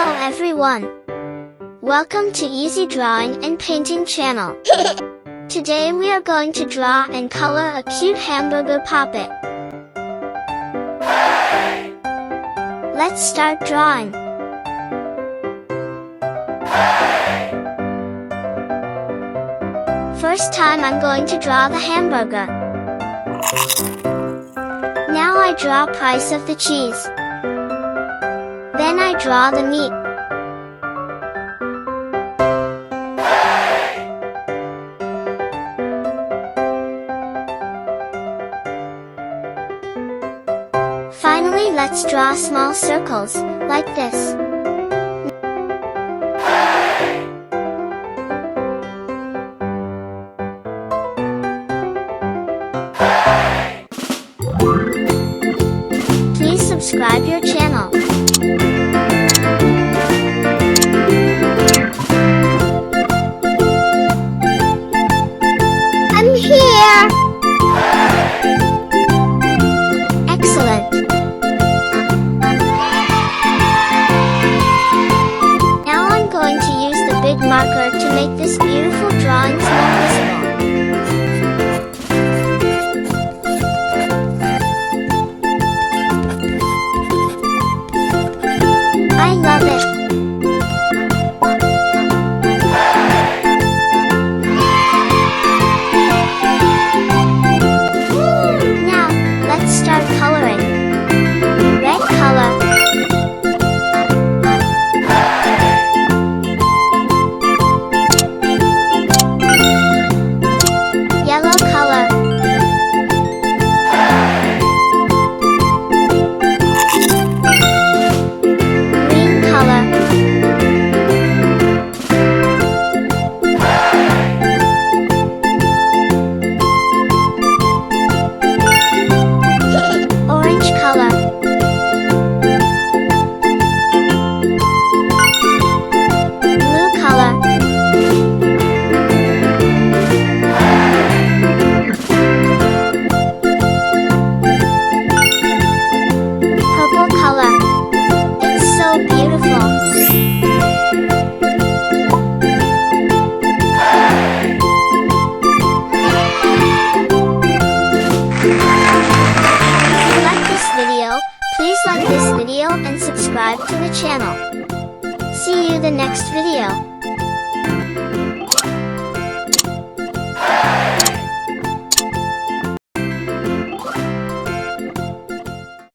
Hello everyone! Welcome to Easy Drawing and Painting channel. Today we are going to draw and color a cute hamburger puppet. Let's start drawing. First time I'm going to draw the hamburger. Now I draw price of the cheese. Then I draw the meat. Finally, let's draw small circles, like this. Please subscribe your channel. I'm here! Excellent! Now I'm going to use the big marker to make this beautiful drawings more visible. I love it! Now, let's start coloring. Red color. Yellow color. Green color. Orange color. Blue color. Purple color. It's so beautiful. If you like this video, please like this video and subscribe to the channel. See you the next video.